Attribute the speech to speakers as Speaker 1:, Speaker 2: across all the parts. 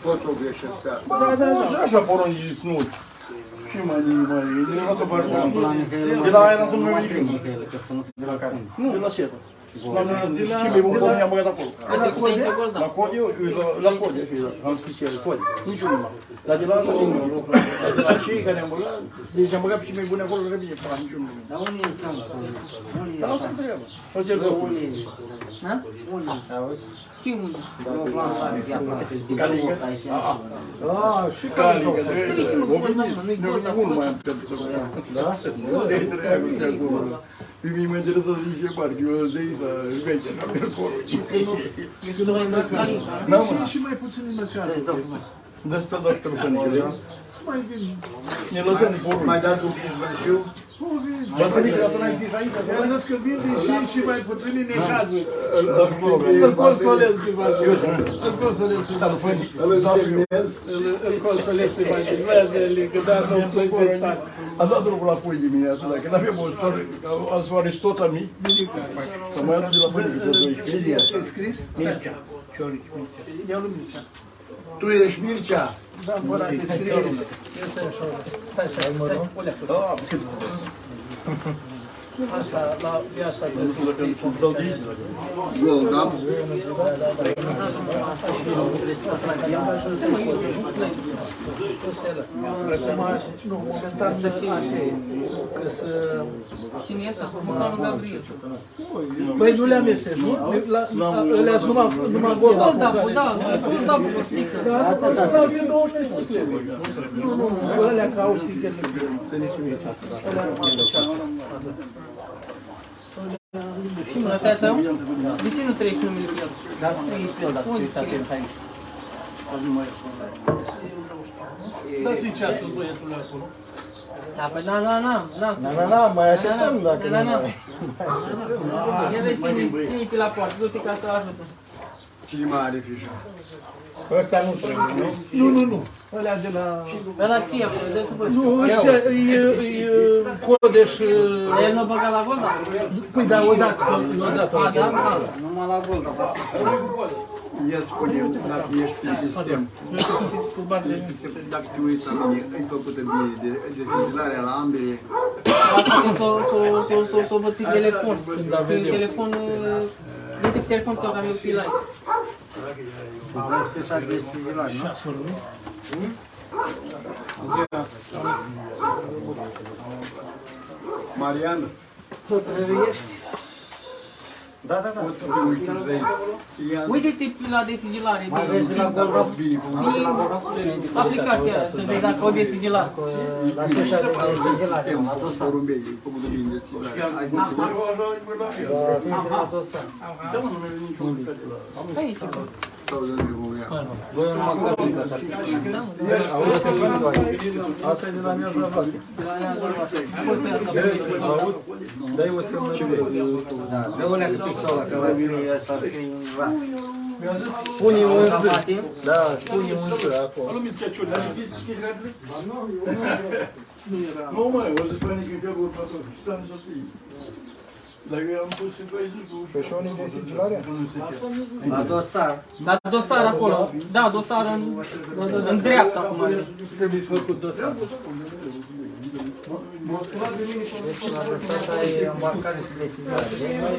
Speaker 1: Pot să o greșesc pe asta.
Speaker 2: Da, așa porunci nu. Și mai o să fac de la aia n-am să nu mai niciunul. De la care? Nu, de la Servă. La niciunul. Și ce mi-e bun porun, i-am băgat acolo. La Code? La Code, am scris el, Code. Niciunul. Dar de la asta din nou, de la cei care am băgat, deci am băgat și mai bune acolo, repede, pa, niciunul.
Speaker 3: Dar unii înceamă?
Speaker 2: Dar asta e treaba. O cer că unii.
Speaker 3: Da? Unii. Și unii.
Speaker 2: Calică?
Speaker 4: Și calică.
Speaker 2: Unul mai am pentru să băgat. Da? De treabă, de acolo. Pe mine mă interesează nici e parcă, eu de aici să vezi, n-am pe acolo.
Speaker 4: Și mai puțin în măcar.
Speaker 2: De asta doar telefonele. Ne lăsăm porul.
Speaker 1: Mai dați un fiș mai știu?
Speaker 2: Vasilică, dar tu n-ai fiș aici?
Speaker 4: Eu zis că vin și mai puțin în necazuri.
Speaker 2: Îl
Speaker 4: Îl consolez pe Vasile. Îl consolez pe Vasile.
Speaker 1: Îl semnez.
Speaker 4: Îl consolez pe Vasile. Vasile, că da, nu plânge.
Speaker 2: Am dat drumul la pui dimineața, dacă n-avem o soare și toți amii, să mai aduc de la pui de 12.
Speaker 4: E scris? Mircea. Ia-l lui Mircea.
Speaker 1: Tu ești Mircea?
Speaker 4: Da, bă, te scrie. Este așa. Stai, o leacă.
Speaker 2: Da, cât
Speaker 4: Asta, de asta trebuie să scrii.
Speaker 1: Gol, da?
Speaker 4: Nu, momentan așa e. Că să...
Speaker 3: Cine este? Stăpânul Gabriel.
Speaker 4: Băi, nu le-am mesaj, nu? Ălea numai gol, da.
Speaker 3: Gol, da, cu stică.
Speaker 4: Da, ăsta n-au de 26 sticle. Nu, ălea ca au sticle. Să ne știm aici. Ălea numai de 6.
Speaker 3: Și mânătea tău? De ce nu treci numele pe el?
Speaker 5: Dar scrie pe el, dacă tu ești atent aici.
Speaker 4: Dați-i ceasul băiatului acolo.
Speaker 3: Da, păi
Speaker 5: Da, mai așteptăm dacă nu mai...
Speaker 3: Ia vezi cine-i pe la poartă, du-te ca să ajută.
Speaker 1: Cine mai are fișa?
Speaker 5: Ăștia nu trebuie, nu?
Speaker 4: Nu. Ălea de la...
Speaker 3: Dar la ție, dă să văd.
Speaker 4: Nu, ăștia e Codeș...
Speaker 3: Dar el nu băga la gol, da?
Speaker 4: Păi da, odată.
Speaker 3: A, da? Numai la gol, da.
Speaker 1: El spune, dacă ești pe sistem, dacă te uiți la mine, e făcută de dezilarea la ambele.
Speaker 3: Asta să o văd pe telefon. Pe telefon, uite pe telefon tău, că am eu pe live.
Speaker 5: Vreți să de sigilare, nu?
Speaker 1: Marian,
Speaker 4: Să trăiești.
Speaker 5: Da.
Speaker 1: poți să te uiți de aici.
Speaker 3: Uite-te la desigilare.
Speaker 1: Bine,
Speaker 3: Aplicația aia, să vezi dacă o desigilare.
Speaker 5: La ăștia de sigilare, am adus să...
Speaker 1: porumbei, cum de bine dezilarea. Ai gândit?
Speaker 5: La dosar.
Speaker 3: Hai, sigur.
Speaker 1: Sau de unde vom ia?
Speaker 5: Voi nu mă călăcă. Asta e de la mea zăvată. Auzi? Dă-i o semnătură. Dă-o leacă pixola, că la scrie ăsta, scrie undeva. Spune însă. Da, spune însă acolo.
Speaker 2: Nu, mă, o să spune că e pe următor. Stai să știi. Dacă eu am pus în 20.
Speaker 4: Pe și unii de sigilare?
Speaker 5: La dosar.
Speaker 3: La dosar acolo. Da, dosar în dreapta acum.
Speaker 4: Trebuie făcut dosar.
Speaker 5: Deci la dosar e marcare de sigilare. E mai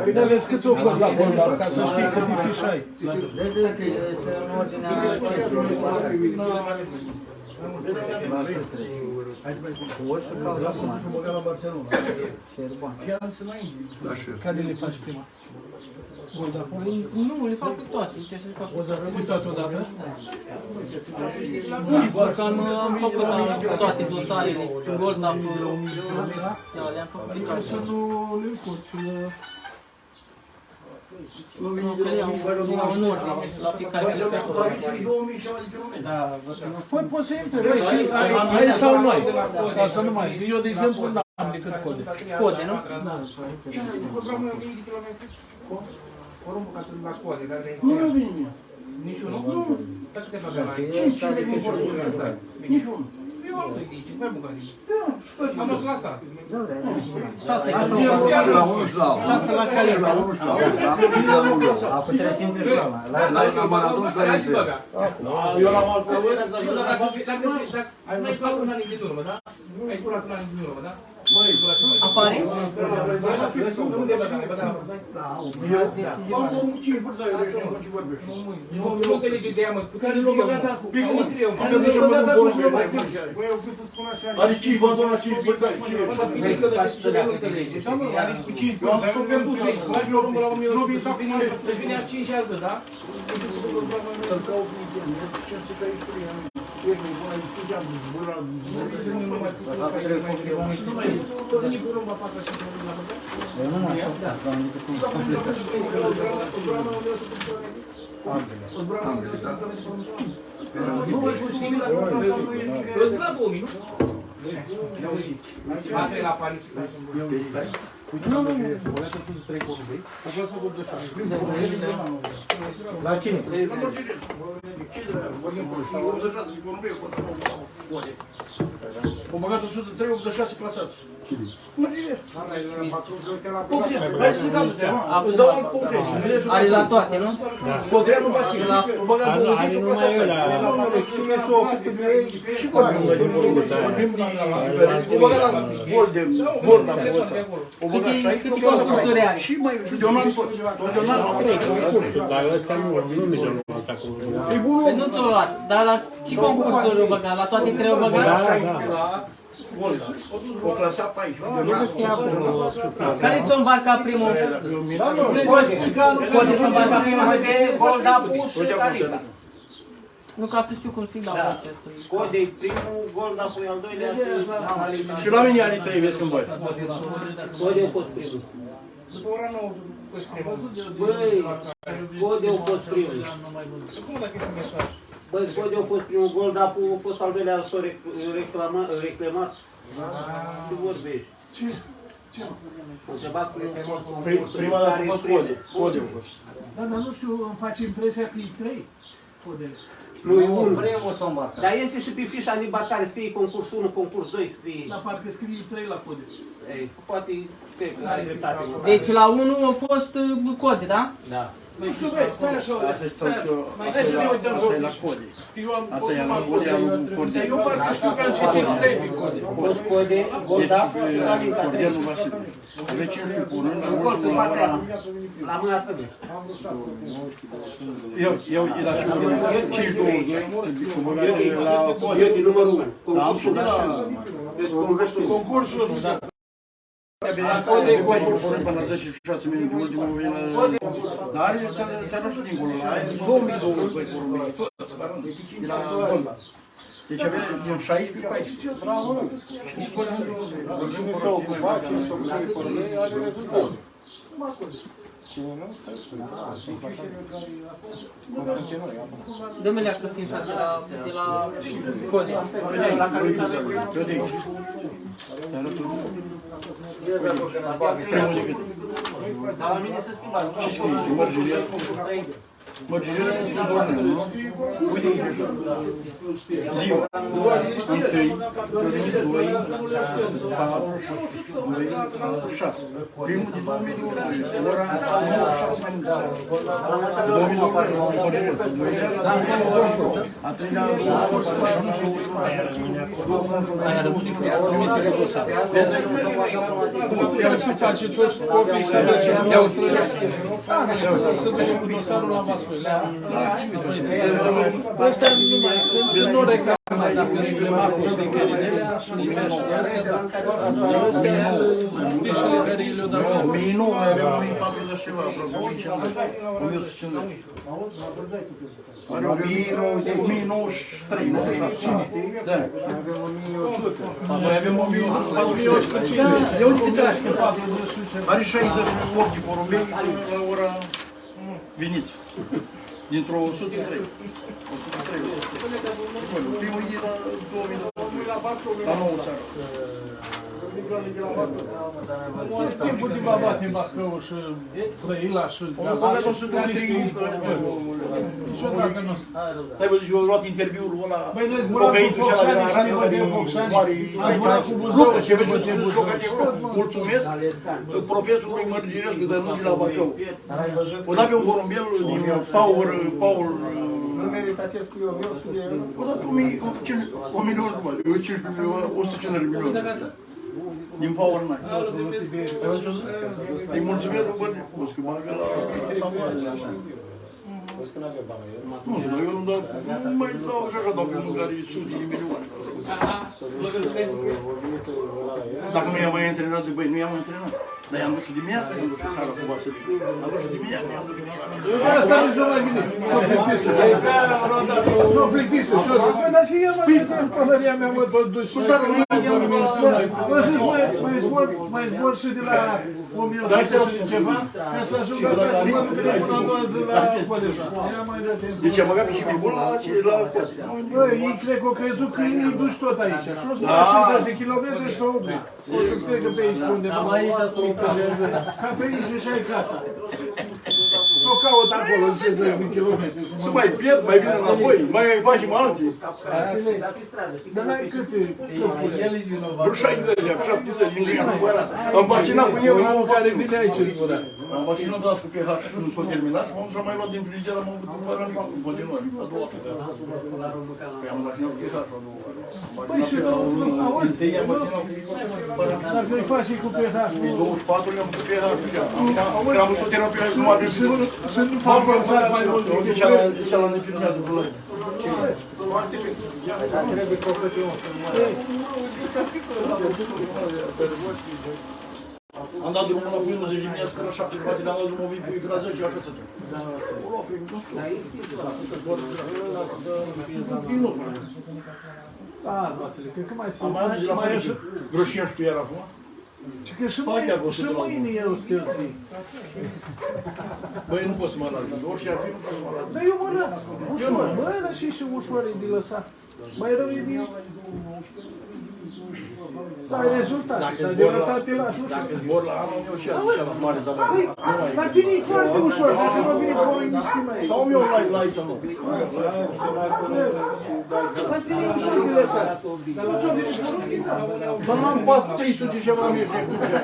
Speaker 5: bine.
Speaker 4: Dar vezi câți au fost la Boldar, ca să știi cât de fiș ai.
Speaker 5: Deci că este în ordinea Oșă caut acum. Șerban.
Speaker 4: Care le faci prima?
Speaker 3: Nu, le fac toate. Ce să le fac?
Speaker 4: Uitat odată?
Speaker 3: Că am făcut toate dosarele. Goldap, da, le-am făcut toate.
Speaker 4: Să nu le încurci.
Speaker 3: În ordine, la fiecare
Speaker 4: Păi poți să intri, băi, ai sau nu ai? Ca să nu mai. Eu, de exemplu, n-am decât code.
Speaker 3: Code, nu?
Speaker 4: Nu revine.
Speaker 3: Niciunul?
Speaker 4: Nu. Niciunul.
Speaker 6: prima lui de aici, mai bun ca de aici. Am luat la asta.
Speaker 1: Și la 1 și la 1.
Speaker 3: 6 la cale.
Speaker 1: Și la 1 și la 1, da?
Speaker 5: Acum trebuie să intri la
Speaker 1: La maraton și la
Speaker 6: Hai
Speaker 1: ISV.
Speaker 6: să băga.
Speaker 2: Eu l-am alt
Speaker 6: Și dacă ai curat un an din urmă, da? Ai curat un an din urmă, da?
Speaker 3: Apare?
Speaker 6: Unde băga? Ai băgat nu înțelege ideea, mă. Care l-a băgat acum?
Speaker 2: Are 5 bandona, 5 băgai.
Speaker 6: Nu înțelege.
Speaker 2: Eu am sus pierdut.
Speaker 6: Vine a 5 azi, da?
Speaker 1: Ambele, da?
Speaker 6: Eu îți vreau 2000, nu? Dacă e la Paris,
Speaker 5: La cine?
Speaker 2: O băgat 103, 86 clasați. Poftim, hai să legată-te, mă. Îți dau alt concret.
Speaker 3: Are la toate, nu?
Speaker 2: Codreanu Vasile. O băgat 20, o clasați.
Speaker 4: Cine s-o ocupe de ei?
Speaker 2: Și vorbim de o băgat la Golden, Golden. O băgat și aici,
Speaker 3: Câte concursuri are?
Speaker 2: și mai de un an toți. Tot de un an am trei.
Speaker 7: Dar ăsta nu merge mult acolo.
Speaker 2: E bunul.
Speaker 3: Păi nu ți-o luat, dar la ce concursuri o băgat? La toate trei o băgat?
Speaker 2: La Golden. O clasa 14.
Speaker 3: Care s-o îmbarca primul? Code s-o îmbarca primul?
Speaker 5: Golda Puș și Calica.
Speaker 3: Nu, ca să știu cum să-i dau ce să...
Speaker 5: Code primul, Golda Puș al doilea
Speaker 2: Și la mine are 3, vezi când băi.
Speaker 5: Code a fost primul.
Speaker 6: după ora 9 cu extremă.
Speaker 5: Băi, Code a fost primul.
Speaker 6: Cum dacă este un mesaj?
Speaker 5: Băi, Code a fost primul, Golda Puș a fost al doilea, s-a reclamat. Ce vorbești?
Speaker 4: Ce?
Speaker 5: O întrebat cum a fost concursul.
Speaker 2: Prima dată a fost Code. Code a fost.
Speaker 4: Da, dar nu știu, îmi face impresia că e 3 codele.
Speaker 5: Nu, e unul. Primul s-a îmbarcat. Dar este și pe fișa de embarcare, scrie concurs 1, concurs 2, scrie...
Speaker 4: Dar parcă scrie 3 la code.
Speaker 5: Ei, poate, cred că are dreptate.
Speaker 3: Deci la 1 a fost Code, da?
Speaker 5: Da.
Speaker 4: Nu știu, băi, stai așa,
Speaker 2: Asta e sau
Speaker 4: hai să ne uităm.
Speaker 2: asta e la Code. Asta e la Code, al lui Code.
Speaker 4: Eu parcă știu că am citit 3 pe code.
Speaker 5: Fost Code, Golda și Calica.
Speaker 2: Cordianul Vasile. Aveți 15 punând.
Speaker 5: Gol se bate la mâna stângă.
Speaker 2: Eu e la 5-2, cu băgare la Code.
Speaker 5: Eu din numărul 1.
Speaker 2: Da, am sunat și...
Speaker 4: Concursul, da.
Speaker 2: Concursul până la 10-6 minute, ultimul vine... Dar are ți-a rășit dincolo, are 2200 băi porumbei, toți, la rând, de la Golda. Deci avea din 16 pe 14. Bravo, nu?
Speaker 8: Cine s-a ocupat, cine s-a ocupat de porumbei, are rezultat. Cine nu, stai sus.
Speaker 3: Dă-mi leacă fișa de la Code.
Speaker 2: Eu de aici. Te arăt primul decât.
Speaker 5: Dar la mine se schimba.
Speaker 2: Ce scrie? Mărgirie? Mărgirie și dormă, nu? Uite, ziua. Întâi, 2, 4, 2, 6. Primul de 2002, ora 9:06 minute seara. 2002, mărgirie. A treilea,
Speaker 3: Aia rămâne cu
Speaker 4: Ia să faceți o copii să mergem în Australia. Să ducem cu dosarul la Vaslui. Ăsta nu mai sunt, deci nu reclama dacă reclama cu sticărinele și limeșurile astea. Astea sunt fișele care i le-au dat.
Speaker 2: 1009 avea 1040 ceva, aproape 1150. Are 1093, 96. Da.
Speaker 8: Avem 1100.
Speaker 2: Noi avem 1140. Ia uite câte astea. Are 68 de porumbei la ora veniți. Dintr-o 103. 103. Primul e la 2002. La 9 seara.
Speaker 4: Timpul din Babat, în Bacău și Brăila și
Speaker 2: Oamenii sunt
Speaker 4: niciodată nu.
Speaker 2: Ai văzut și eu luat interviul ăla.
Speaker 4: Băi, noi zburam cu Focșani și ne băgăm Focșani. Am zburat cu Buzău.
Speaker 2: Ce vezi ce mulțumesc profesorului Mărgirescu, dar nu de la Bacău. O dat pe un porumbel din Paul.
Speaker 8: Nu merită acest cu eu,
Speaker 2: O dat 1 milion numai, 15 milioane, 150 de milioane. Din Paul Nai. Îi mulțumesc, o să bagă la mare. Nu știu, eu nu mai dau așa că dau pe mâncare sute de milioane. Dacă nu i-am mai antrenat, zic, băi, nu i-am antrenat. Dar i-am dus și dimineața, i-am dus și seara cu Vasile. Am dus și dimineața, i-am dus și seara.
Speaker 4: Asta nici nu mai bine. S-o plictisă. S-o plictisă. Dar și eu în pălăria mea mă tot duci.
Speaker 2: Cu seara nu i-am
Speaker 4: Mai zbor și de la 1100 și de ceva, ca să ajung acasă, mă duc până a doua zi la Coleja.
Speaker 2: Deci am băgat pe și bun la coate.
Speaker 4: Băi, ei cred că au crezut că îi duci tot aici. Și o spune 60 de kilometri și s-au oprit. O să-ți cred că pe aici pe undeva.
Speaker 3: Am aici să o încălzeze.
Speaker 4: Ca pe aici și ai casa. S-o caut acolo 60 de kilometri.
Speaker 2: Să mai pierd, mai vin înapoi, mai facem alții.
Speaker 4: Dar n-ai câte?
Speaker 3: El e vinovat.
Speaker 2: Vreo 60, 70 din greu. Am vaccinat cu el,
Speaker 4: Omul care vine aici în gura.
Speaker 2: am vaccinat doar cu PH și nu s-a terminat, m-am mai luat din frigider, am avut un paralic în continuare, a doua oară. Păi am vaccinat cu PH a doua oară.
Speaker 4: Păi și auzi,
Speaker 2: Întâi am vaccinat cu paralic.
Speaker 4: dacă îi faci și cu pH,
Speaker 2: 24 le-am făcut PH și am văzut o terapie și nu m-a
Speaker 4: și nu fac părsat mai mult decât
Speaker 2: cealaltă nefilmează cu lăi. Am dat drumul la primul 10 dimineața până la 7 jumate, am dat drumul până la 10 așa să trec.
Speaker 4: Da, Vasile, cred că mai
Speaker 2: Am
Speaker 4: sunt.
Speaker 2: mai adus de la familie, vreo 15 iar acum.
Speaker 4: Și că și mâine eu stârzi.
Speaker 2: Băi, nu pot să mă alarg, orice ar fi, nu pot să mă alarg.
Speaker 4: Dar eu mă las. Ușor. Bă, dar și ușor e de lăsat. Mai rău e de... Să ai rezultat. Dar de lăsat te lași ușor.
Speaker 2: Dacă zbor la anul, eu și așa mare zavară.
Speaker 4: La tine e foarte ușor. Dacă nu vine acolo, nici nu mai e.
Speaker 2: Sau eu la aici nu.
Speaker 4: La tine e ușor de lăsat. Dar la ce-o vine acolo,
Speaker 2: Dar n-am 300 și ceva mii de cuce.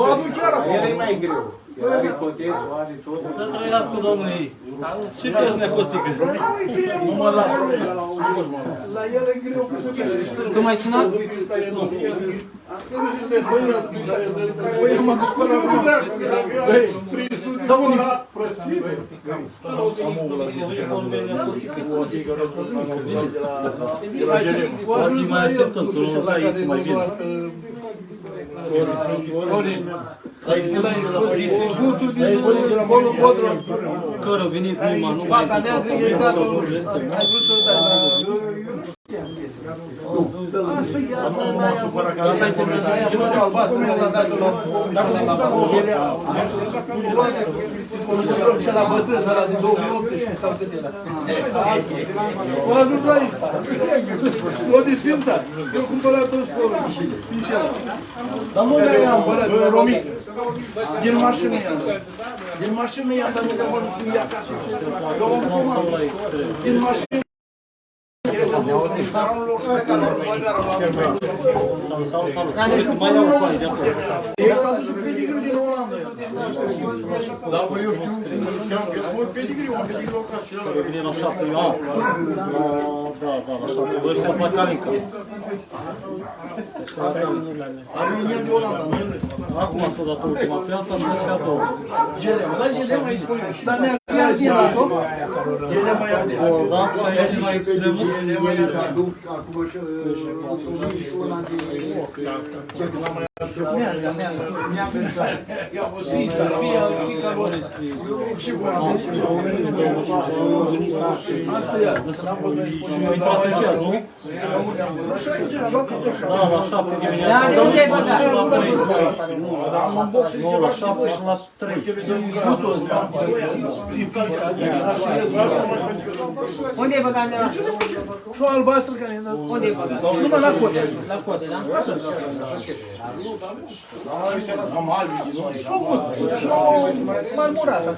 Speaker 2: Bă, adu chiar acolo.
Speaker 5: El e mai greu. El are cotețul, are tot.
Speaker 3: Să trăiască Domnul ei. Și pe el nepostică.
Speaker 2: Nu mă las.
Speaker 4: la el e greu că să vine și
Speaker 3: Tu mai sunat?
Speaker 2: Băi, nu mă duc până acum. Băi,
Speaker 4: da unii prăstive.
Speaker 2: am omul la
Speaker 3: Alții mai așteptăm, tu nu dai să mai vină.
Speaker 2: la expoziție.
Speaker 4: Gutul din Polo Bodrum.
Speaker 3: Care a venit prima, nu
Speaker 4: Fata nează, ei dat ai vrut să-l dai la... Asta e
Speaker 3: Gata, ai terminat și
Speaker 4: Ghilotul albastru, mi-a dat la... Dacă nu la Bulgaria... Ce la bătrân, ăla din 2018 sau cât era. O ajuns la Ispa. L-a disfințat. Eu cumpărat toți pe ăla.
Speaker 2: Dar nu le-am, Romic. Din mașină i-am dat. Din mașină i-am dat, nu le-am văzut cu ea acasă. Eu am comandă. Din mașină. Țaranul lor și plecat la gara la
Speaker 3: Salut. Mai iau foaie de acolo.
Speaker 2: el a dus pedigriu din Olanda. Da, bă, eu știu, am pedigriu acasă și ăla.
Speaker 3: Vine la 7 ani. Da, la 7. Vă ăștia la Calinca.
Speaker 2: Are linia de Olanda, nu ele.
Speaker 3: Acum s-a dat ultima pe asta și ăștia două.
Speaker 2: Gelema, da, gelema îi spune. Dar ne-a chiar din la tot. Gelema i-a de.
Speaker 3: Da, și aici la extremus.
Speaker 1: Acum și ăla de...
Speaker 4: Mi-am pensat. Visa, fica lor. Asta e. N-am fost mai spus.
Speaker 3: Și uitat pe cer, nu? Da, la 7 dimineața.
Speaker 5: Dar de unde ai băgat?
Speaker 3: Nu, la 7 și la 3.
Speaker 4: Putul ăsta. E fixa.
Speaker 5: Unde ai băgat nevastă?
Speaker 4: Și o albastră care e...
Speaker 5: Unde ai băgat?
Speaker 4: Numai la cote.
Speaker 5: La cote, da?
Speaker 2: Am albi din noi.
Speaker 4: Și o marmurată.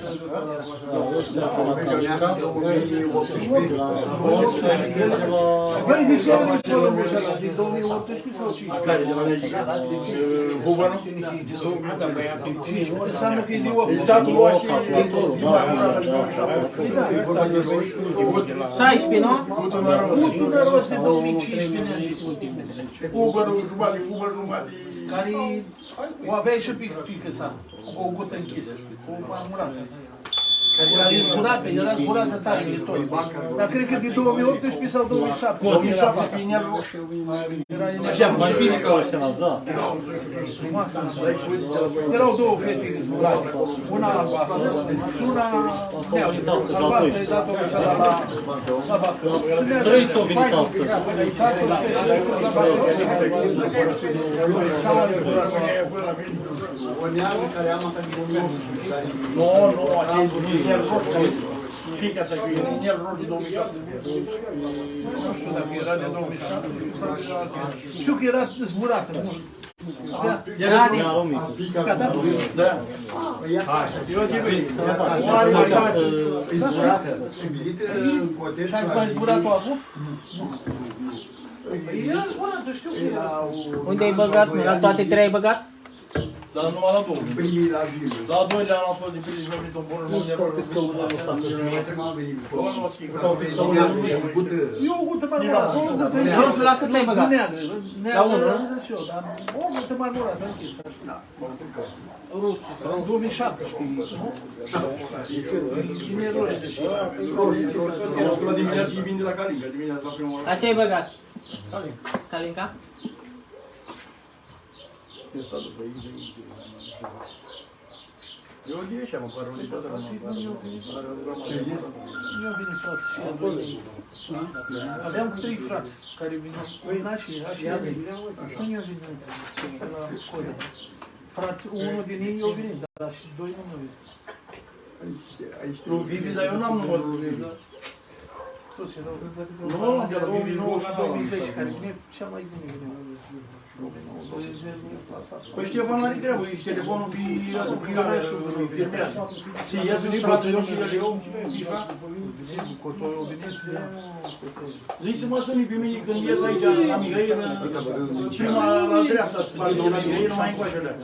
Speaker 4: Băi, de ce am zis acolo mușala? Din 2018 sau 5?
Speaker 2: Care de la Negica? Hubanu?
Speaker 4: 5. Înseamnă că e de 8.
Speaker 2: Tatul lua și...
Speaker 5: 16, nu?
Speaker 4: Putul năros de 2015 ne-a zis ultimul.
Speaker 2: Hubanu, jumătate, Hubanu, jumătate...
Speaker 4: Care o aveai și pe fiică sa, cu o gută închisă, cu o marmurată. Era zburată tare de tot. Dar cred că de 2018 sau 2007.
Speaker 2: 2007, pe inel roșu.
Speaker 3: Mai bine ca ăștia, da.
Speaker 4: Erau două fete zburate, una albastră și una neagră. Albastră e dat-o așa la vacă.
Speaker 3: Trăiți au venit astăzi.
Speaker 1: O neagră care am atât de 2018.
Speaker 2: Nu, acei inel roșu. Fica să fie inel roșu de 2007.
Speaker 4: Nu știu dacă era de 2007 sau de la altă. Știu că era zburată mult.
Speaker 2: Era de...
Speaker 4: Gata?
Speaker 2: Da.
Speaker 1: Eu ce vrei? E zburată. Stabilită în cotești.
Speaker 4: Și ați mai zburat-o acum? Era zburată, știu că era.
Speaker 5: Unde ai băgat? La toate trei ai băgat?
Speaker 2: Dar numai la două.
Speaker 1: Primii la zi.
Speaker 2: La al doilea am fost de pildă și am venit un bun rău.
Speaker 4: E o gută marmurată.
Speaker 5: Jos la cât ai băgat?
Speaker 4: La unul, dar o gută marmurată închisă. În 2017, nu? Din roșie și...
Speaker 2: La dimineață și vin de la Calinca, dimineața la primul
Speaker 5: La ce ai băgat? Calinca?
Speaker 2: Eu de ăștia mă pare o lită, dar
Speaker 4: Eu am venit frați și eu doi. Aveam 3 frați care vineau. Naci și ele. Nu eu venit la Codea. Frate, unul din ei eu venit, dar și doi nu mă venit.
Speaker 2: lui Vivi, dar eu n-am numărul lui Vivi.
Speaker 4: Toți erau.
Speaker 2: Nu, de la Vivi,
Speaker 4: 2019 care vine cea mai bine vine.
Speaker 2: Păi Ștefan are treabă, e telefonul pe cameră, firmează. Și iasă stratul eu și el eu, FIFA. Zice mă suni pe mine când ies aici la Mihăină, și la dreapta se pare de la Mihăină, mai încoace alea.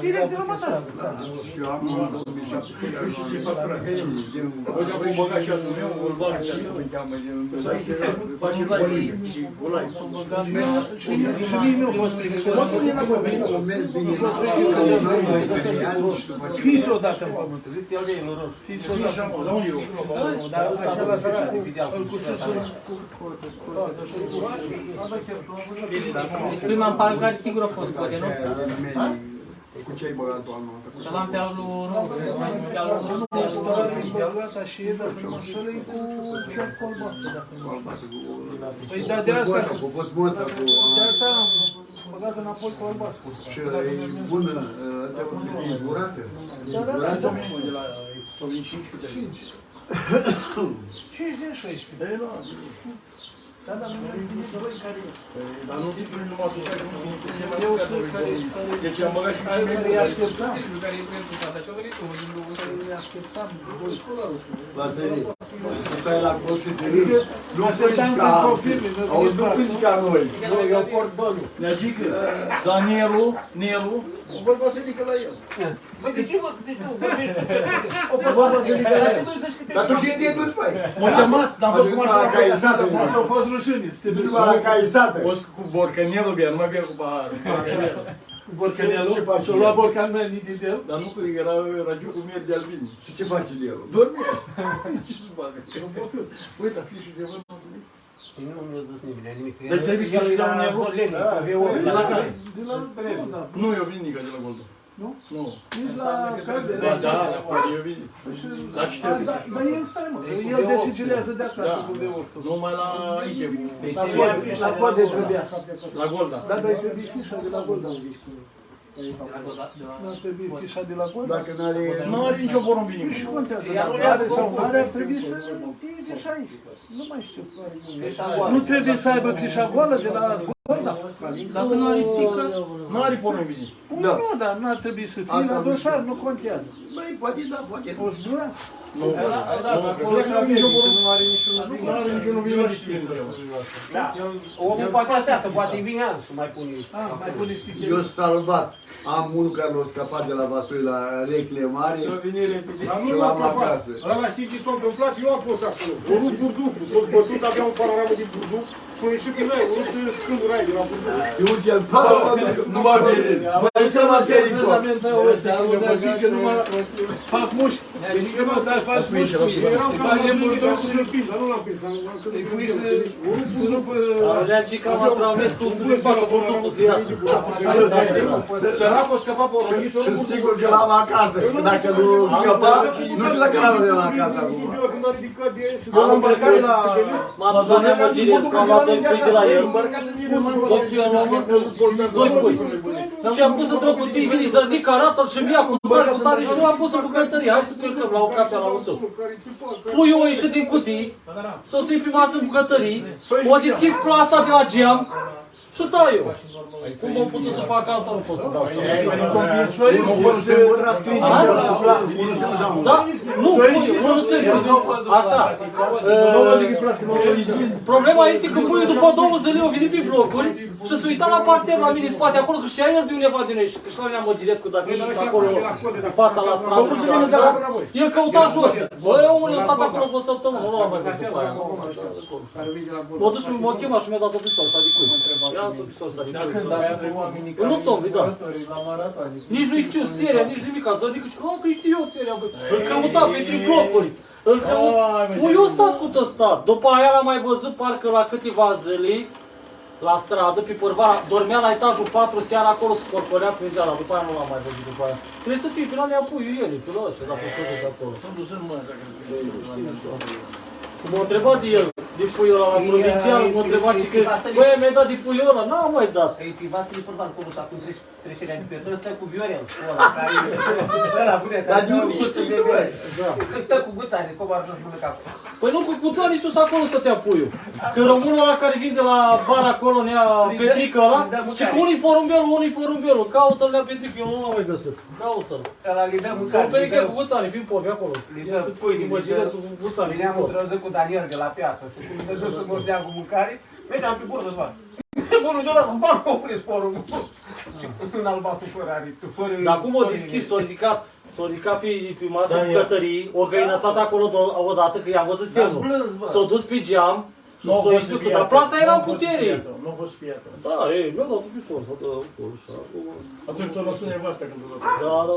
Speaker 4: Direct de la Mătara.
Speaker 1: Și eu am 2017 și se fac frate.
Speaker 2: Uite, am băgat și asul meu, îl bag și faci live și o live.
Speaker 4: Și mie mi-a fost frică. Mă suni la voi. Fiți odată în pământ. Fiți odată.
Speaker 2: La unde eu?
Speaker 4: Dar așa la săracu, îl cu susul.
Speaker 5: Deci prima în parcare sigur a fost cote, nu?
Speaker 1: Cu ce ai băgat anul ăsta?
Speaker 5: Să l-am pe al lui Rum, mai zis pe al lui Rum.
Speaker 4: Băgat așa e, dar pe mășălă e cu chiar colbată, dacă nu știu. Păi dar de asta,
Speaker 1: Cu posmoța, cu...
Speaker 4: de asta am băgat înapoi cu albastru.
Speaker 1: Și e bună, e zburată.
Speaker 4: Da, da, da, da.
Speaker 2: De la 5 câte?
Speaker 4: 5 din 16. Da, dar nu mi-am venit doi care...
Speaker 2: Dar nu din prin numai tu, că nu vin
Speaker 4: Eu sunt care...
Speaker 2: Deci am băgat și pe
Speaker 4: Care
Speaker 2: mine.
Speaker 4: îi așteptam.
Speaker 6: Care e prezentată și au venit unul din două.
Speaker 4: Care îi așteptam. Doi.
Speaker 1: La serie. Stai la gol și te ridică. Nu
Speaker 4: Așteptam să confirme.
Speaker 1: Auzi, nu plângi ca noi.
Speaker 8: Eu port bănul.
Speaker 2: Neagică, dar Nelu, o vorba să ridică la el.
Speaker 6: Băi, de ce vă zici tu? Vorbești.
Speaker 2: O vorba să ridică la el.
Speaker 1: Dar tu și de dus, băi.
Speaker 2: M-a chemat, dar am fost cu mașina
Speaker 1: Ca isată,
Speaker 2: la
Speaker 4: Ați au fost rușini.
Speaker 1: nu mai ca isată.
Speaker 2: O cu borcanelul bea, nu mai bea cu paharul.
Speaker 4: Borcanelul? Și-o luat borcanul din el?
Speaker 2: Dar nu, că era ragiu cu mieri de albini.
Speaker 1: Și ce face de el?
Speaker 2: Dormea. Ce să facă? Nu pot să... Uite, afișul de văd, m-am trimis.
Speaker 5: Nu mi-a zis nimeni nimic.
Speaker 2: Deci trebuie să îi dau un euro?
Speaker 5: De la care?
Speaker 4: De la Golda.
Speaker 2: Nu, eu vin nică de la Golda.
Speaker 4: Nu?
Speaker 2: Nu.
Speaker 4: Nici la casă.
Speaker 2: Da, eu vin. Dar ce trebuie?
Speaker 4: Dar el stai, mă. El desigelează de acasă cu V8.
Speaker 2: Numai la Ike.
Speaker 4: La coade trebuia.
Speaker 2: La Golda.
Speaker 4: Da, dar trebuie fișa de la Golda, am zis. Nu trebuie fișa de la Golda.
Speaker 1: Dacă n-are...
Speaker 2: Nu are nicio porumbi nimic.
Speaker 4: Și contează, dacă are sau nu are, ar trebui să fie fișa aici. Nu mai știu. Nu trebuie să aibă fișa goală de la Golda.
Speaker 3: Dacă nu are sticker,
Speaker 2: Nu are porumbi nimic.
Speaker 4: Nu, dar nu ar trebui să fie la dosar, nu contează.
Speaker 1: Băi, poate da, poate.
Speaker 4: O zbura?
Speaker 2: Nu, acolo nu are nicio porumbi. Nu are niciunul vine și spune.
Speaker 5: Omul poate așteaptă, poate vine an să mai pune.
Speaker 4: Mai pune sticker.
Speaker 1: Eu salvat. Am unul care l-a scăpat de la vasoi la recle mare și l-am acasă.
Speaker 6: Ăla știi ce s-a întâmplat? Eu am fost acolo. O rupt burduful, s-a zbătut, avea un panoramă din burduf și a ieșit din aia, o rupt scândura aia de la burduf.
Speaker 1: Eu uite-l, nu m-a venit. Mai să mă cerico.
Speaker 4: Fac mușchi. Deci că mă, dar faci mușchi cu ei.
Speaker 6: Eram cam la burduf și îl pins, dar nu l-am pins.
Speaker 4: Îi pui să rupă...
Speaker 3: auzea ce cam atramet cum să ne facă burduful să iasă.
Speaker 2: Săracul scăpa porumbi și
Speaker 1: Și sigur că l-am acasă. Dacă nu scăpa, nu știu dacă l-am de la acasă acum.
Speaker 6: Când a ridicat de aia și
Speaker 2: am îmbarcat la...
Speaker 3: M-a dus la Neamăgirescu, am luat 2 pui de la el.
Speaker 2: Îmbarcați în ele,
Speaker 3: 2 pui am luat, 2 pui. Și am pus într-o cutie, vine zărnic, arată-l și mi-a cu tare, cu tare și l-am pus în bucătărie. Hai să plecăm la o cafea la Usău. Puiul a ieșit din cutii, s-a suit pe masă în bucătării, o deschis plasa de la geam și tai eu. Cum am putut să fac asta, nu pot să dau seama. Da? Nu, puiul, nu singur. Așa. Problema este că puiul după 2 zile a venit pe blocuri și s-a uitat la parter la mine în spate acolo, că știa el de undeva din ei și că și-l Neamăgirescu, dacă veniți acolo în fața la stradă și așa, el căuta jos. Băi, omul, eu stat acolo o săptămână, nu l-am mai văzut pe aia. M-a dus și m-a chemat și mi-a dat o pistol, s-a dicui. Ia o pistol, s-a dicui. În octombrie, da. Nici nu știu seria, nici nimic, să zic că nu știu eu seria, băi. Îl căuta pe 3 blocuri. Îl căuta. Eu stat cu tăstat. După aia l-am mai văzut parcă la câteva zile la stradă, pe Pârvara, dormea la etajul 4 seara acolo, se porcolea prin geala, după aia nu l-am mai văzut după aia. Trebuie să fie, pe la nea puiul el, pe la ăștia, dacă o de acolo. M-a întrebat de el, de puiul ăla la provincial, m-a întrebat și că, băi, mi-ai dat de puiul ăla, n-am mai dat.
Speaker 5: Ei, pe Vasile Pârvan, acolo și acum trecerea de pe ăla, stă cu Viorel, ăla, care ăla, bune,
Speaker 1: Dar de unde știi tu, băi?
Speaker 5: stă cu guțare, coboară jos până capul.
Speaker 3: Păi nu, cu cuțanii sus acolo stătea puiul. Când românul ăla care vine de la bar acolo, nea Petrică ăla, și că unii porumbelul, caută-l nea Petrică, eu nu l-am mai găsit. Caută-l.
Speaker 5: Ăla le dă
Speaker 3: Sau
Speaker 5: mâncare,
Speaker 3: pe cu cuțanii, prin porbi acolo. Să pui din Măgirescu cu cuțanii.
Speaker 5: Veneam într-o cu Daniel de la piață și când ne dă să moșneam cu mâncare, mergeam pe burdă să fac. Bunul deodată, bam, m-a oprit sporul. Și în albastru fără aripi, fără...
Speaker 3: Dar cum o deschis, s-o ridicat pe masă bucătării, o găinățat acolo odată, că i-am văzut semnul. S-o dus pe geam, și s-o explicat, dar plasa era în putere.
Speaker 2: Nu a fost fiată.
Speaker 3: Da, ei, mi-a dat un pistol, s-a dat acolo și acolo.
Speaker 2: Atunci o lăsă nevastă când o dă.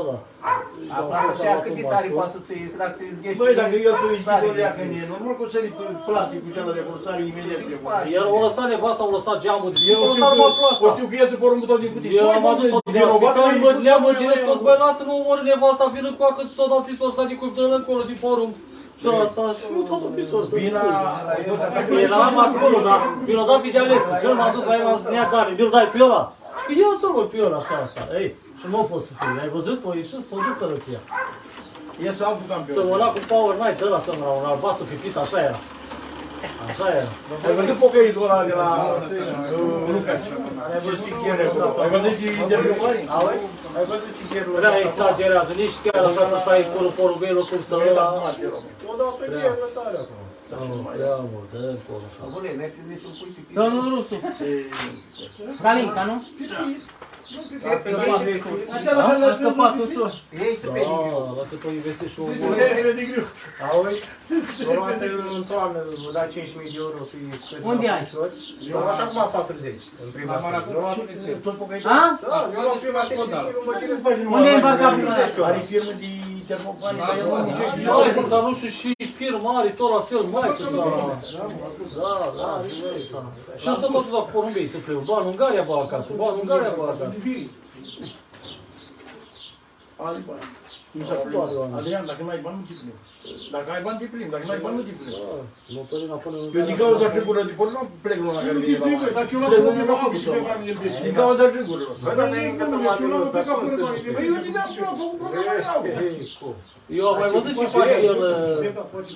Speaker 3: Da.
Speaker 5: Plasa și aia cât de tare poate să ții, dacă se izghește...
Speaker 2: Băi, dacă el se uite de lea că e normal că o sărit plasticul cel de curțare imediat.
Speaker 3: El o lăsat nevasta, o lăsat geamul,
Speaker 2: Eu
Speaker 3: o lăsat numai
Speaker 2: o
Speaker 3: plasa.
Speaker 2: știu că iese porumbul tot din cutie.
Speaker 3: Eu am adus o diagnostică, mă Neamăgirescu, băi, lasă nu omori nevasta, vină cu că s-o dat pistol, s-a dicut, dă-l încolo din porumb. Și asta, și nu tot un pistol.
Speaker 2: Vina...
Speaker 3: Eram acolo, dar mi-l-a dat pe de-ales. Când m-am dus la el, am zis, nea Dani, mi-l dai pe ăla. Și că eu ți-l pe ăla, asta. Ei, și nu a fost să fie. Ai văzut? O ieșit, s-a dus sărăcia.
Speaker 2: Iese altul campion.
Speaker 3: Să mă la cu Power Night ăla, să-mi la un albastru pipit, așa era. Așa era.
Speaker 2: Ai văzut pocăitul ăla de la Lucas? Ai văzut cichere acolo? Ai văzut și interviul mării?
Speaker 3: Auzi?
Speaker 2: Ai văzut cicherul ăla?
Speaker 3: Prea exagerează, nici chiar așa să stai cu porumbelul cum stă ăla.
Speaker 2: O dau pe cheră tare acolo.
Speaker 3: Prea mult, dă acolo.
Speaker 5: Bune, ne-ai prins niciun pui pe
Speaker 3: Da, nu, Rusu.
Speaker 9: Galinca, nu?
Speaker 3: Așa l-a scăpat ușor.
Speaker 5: Ei și pe nimic.
Speaker 3: Da, la cât o investești și o
Speaker 8: Auzi? O luat în toamnă, vă da 5.000 de euro.
Speaker 9: Unde ai?
Speaker 8: Eu am așa acum 40 în prima seară.
Speaker 2: Tot pocăitul?
Speaker 9: A?
Speaker 8: Da, eu luam prima seară.
Speaker 9: Unde ai îmbarcat prima dată?
Speaker 2: Are firmă de
Speaker 3: Mai că s-a nu și firmari, tot la fel, mai că s-a... Da, și asta tot la porumbei să plec. Doar în Ungaria bă acasă, doar în Ungaria bă acasă.
Speaker 2: Adrian, dacă nu ai bani, nu te plimbi. Dacă ai bani, te plimbi. Dacă nu ai bani, nu te plimbi.
Speaker 3: Eu
Speaker 2: din cauza tribună de porc nu plec luna care vine la mare. Din cauza tribună.
Speaker 3: Eu am mai văzut ce face el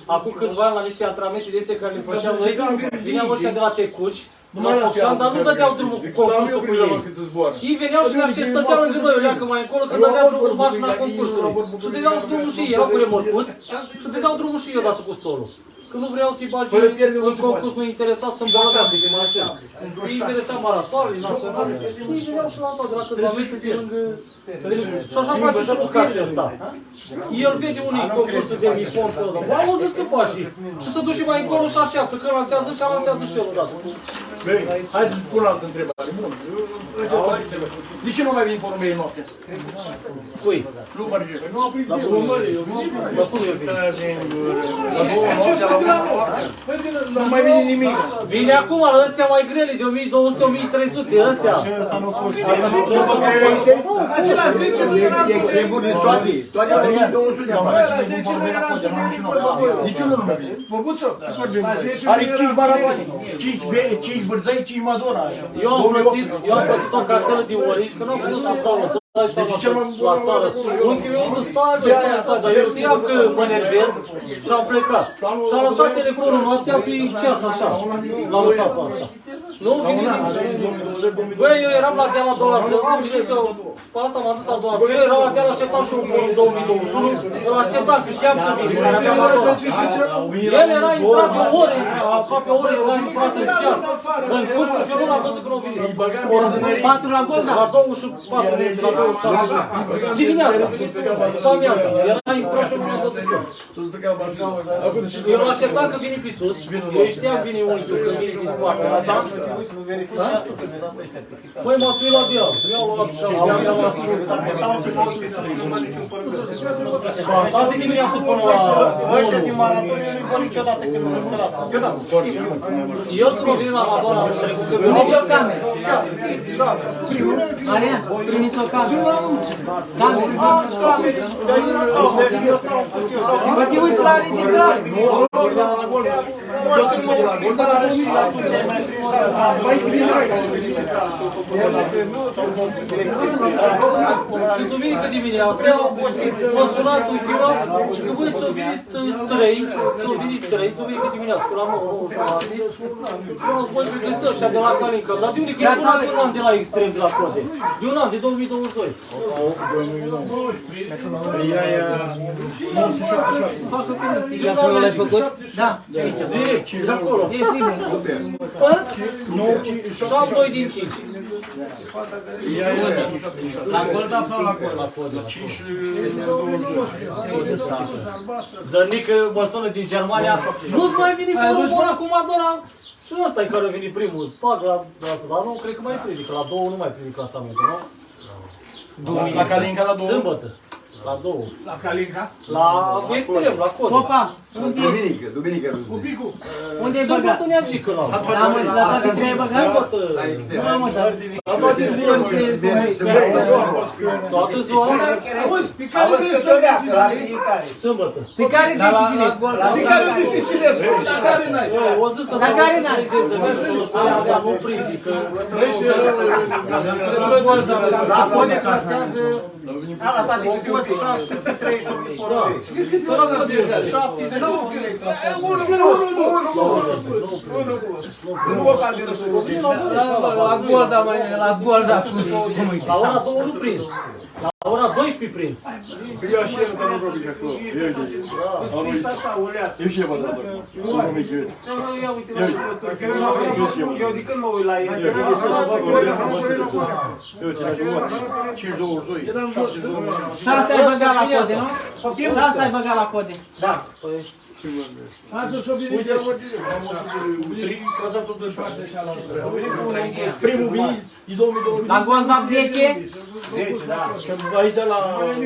Speaker 3: acum câțiva ani la niște antrenamente de astea care le făceam noi. Vineau ăștia de la Tecuci, dar nu dădeau drumul cu concursul cu ei. Ei veneau și ne stăteau lângă noi, o leacă mai încolo, când dădeau drumul mașina concursului. Și dădeau drumul și ei, erau cu remorcuți, și dădeau drumul și ei odată cu stolul. Că nu vreau să-i bagi în concurs, nu-i interesa să-mi bolădească de mașină. Îi interesa maratoarele, naționale. Și ei veneau și lansau de la câțiva metri de lângă... Și așa face și Lucace ăsta. El vede unii concursul de micron și ăla. Bă, auzi că faci și se duce mai încolo și așteaptă, că lansează și lansează și el odată.
Speaker 2: Băi, hai să spun altă întrebare. Bun. De ce nu mai vin porumbei noaptea?
Speaker 3: Cui?
Speaker 2: Nu Marge.
Speaker 3: La porumbei, la cum eu vin?
Speaker 2: La 2 noaptea, la 1 noaptea. Nu mai vine nimic.
Speaker 3: Vine acum la ăstea mai grele, de 1200-1300, ăstea.
Speaker 8: Asta nu a fost.
Speaker 1: Acela 10 nu era extremuri de soate. Toate la 1200 de bani.
Speaker 8: La 10 nu era
Speaker 2: Niciunul nu mai vine.
Speaker 8: Băbuțo,
Speaker 2: are 5 maratoane, 5 bârzăi, 5 Madonna.
Speaker 3: Eu am plătit o cartelă de orici, că nu am putut să stau la țară. Unchiul meu să stai, dar eu știam că mă nervez și am plecat. Și am lăsat telefonul noaptea pe ceas așa, l-am lăsat pe asta. Nu vine nimic. Băi, eu eram la deal a doua zi, am venit eu, pe asta m-am dus a doua zi. Eu eram la deal, așteptam și un porul 2021, eu așteptam că știam că vine, care aveam la doua. El era intrat de ore, aproape o oră, era intrat în ceas, în pușcă și eu nu l-am văzut că nu vine.
Speaker 9: 4 la gol, da?
Speaker 3: La 24 minute, la 27. Dimineața, după amiaza. Era intrat și eu nu l-am văzut. Eu l-așteptam că vine pe sus, eu știam vine unchiul, că vine din partea asta. Păi m-a spus la deal, mi-au luat și mi-au luat toate dimineața până la...
Speaker 2: Ăștia din maraton nu-i vor niciodată când nu se lasă.
Speaker 3: El când o vine la Madonna, am trecut că
Speaker 9: Primiți o cameră. Marian, primiți o cameră. Cameră. Bă, te uiți la înregistrare.
Speaker 2: Eu când mă uit la gol, dar și atunci ai mai mai bine.
Speaker 3: Și duminică dimineața, m-a sunat un chirat și că voi ți-au venit 3, duminică dimineața, că la 9 și am zis, băi, găsesc ăștia de la Calinca, dar de unde? Că e un an de la extrem, de la Code. De un an, de 2022.
Speaker 9: Ia să nu l-ai făcut? Da, aici.
Speaker 3: De acolo.
Speaker 9: Ești liber.
Speaker 3: Și am 2 din 5.
Speaker 2: La Golda sau la Golda?
Speaker 3: Zărnică mă sună din Germania. Nu-ți mai vine porul ăla cu Madonna? Și ăsta e care a venit primul. Fac la asta, dar nu cred că mai prinde, că la 2 nu mai prinde clasamentul, nu?
Speaker 2: La Calinca la 2?
Speaker 3: Sâmbătă. La 2.
Speaker 8: La Calinca?
Speaker 3: La extrem, la Code.
Speaker 9: Popa,
Speaker 1: Duminică.
Speaker 9: unde ai băgat?
Speaker 3: Sâmbătă ne-am că la.
Speaker 9: La toate 3 ai băgat?
Speaker 3: Sâmbătă.
Speaker 9: Nu, mă, dar...
Speaker 3: Toată ziua.
Speaker 8: Auzi, pe care vrei să o dea?
Speaker 3: Sâmbătă.
Speaker 9: Pe care de sicilez?
Speaker 8: Pe care de sicilez? Pe care n-ai?
Speaker 3: O zi să
Speaker 9: La care n-ai?
Speaker 3: nu prinde, că...
Speaker 8: La Code clasează... La toate câte o 638 de porumbe.
Speaker 3: Să rămână de
Speaker 8: 7, nu fie. 1 plus. Să nu mă fac de rășuri.
Speaker 9: La Golda, mai, la Golda.
Speaker 3: La ora 2 nu prins. La ora 12 prins.
Speaker 2: Eu așa el că nu vorbi de acolo.
Speaker 8: Scris așa, uleat.
Speaker 2: Eu și eu văd acolo.
Speaker 8: Ia uite la eu de când mă uit la el.
Speaker 2: Eu uite la jumătate. 5-22.
Speaker 9: 6 ai băgat la Code, nu? 6 ai băgat la Code.
Speaker 8: Da.
Speaker 4: Asta și-o venit.
Speaker 2: Uite, am trasatul de șase și ala. Primul venit, e 2000.
Speaker 9: La Gondam 10,
Speaker 8: 10, da.
Speaker 2: Aici la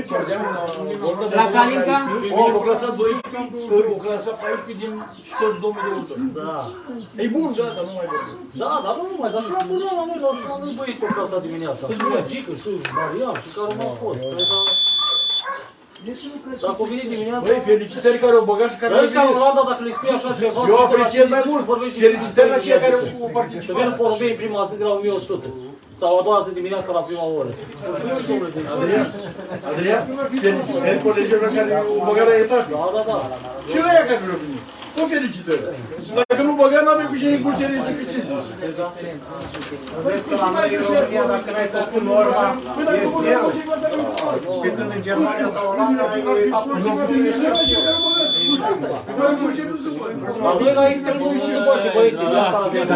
Speaker 2: Cordeanu,
Speaker 9: la Calinca,
Speaker 2: o clasat 2, o clasat 14 din școli 2000.
Speaker 3: Da.
Speaker 2: E bun, da, dar nu mai vorbim.
Speaker 3: Da, dar nu numai, dar și la bună la noi, la noi băieți o clasă dimineața. Și Gică, și Marian, și care mai a fost. Dacă o vine dimineața...
Speaker 2: Băi, felicitări care au băgat și care au
Speaker 3: Ăștia în
Speaker 2: venit.
Speaker 3: Olanda, dacă le spui așa ceva...
Speaker 2: Eu apreciez mai mult. Felicitări la cei care au
Speaker 3: Să
Speaker 2: participat.
Speaker 3: vină porumbei în prima zi de la 1100. Sau a doua zi dimineața la prima oră.
Speaker 2: Adrian, felicitări colegilor care au băgat la etaj.
Speaker 3: Da, da, da.
Speaker 2: Și la ea care au venit. Tot felicitări. Dacă nu băga, n-avem cu cine în curserie să câștige.
Speaker 8: Vezi că la noi în România, dacă n-ai făcut norma, e zero. Pe când în Germania sau Olanda ai o etapă și
Speaker 3: La noi la extremul nu se face băieții de asta la viața.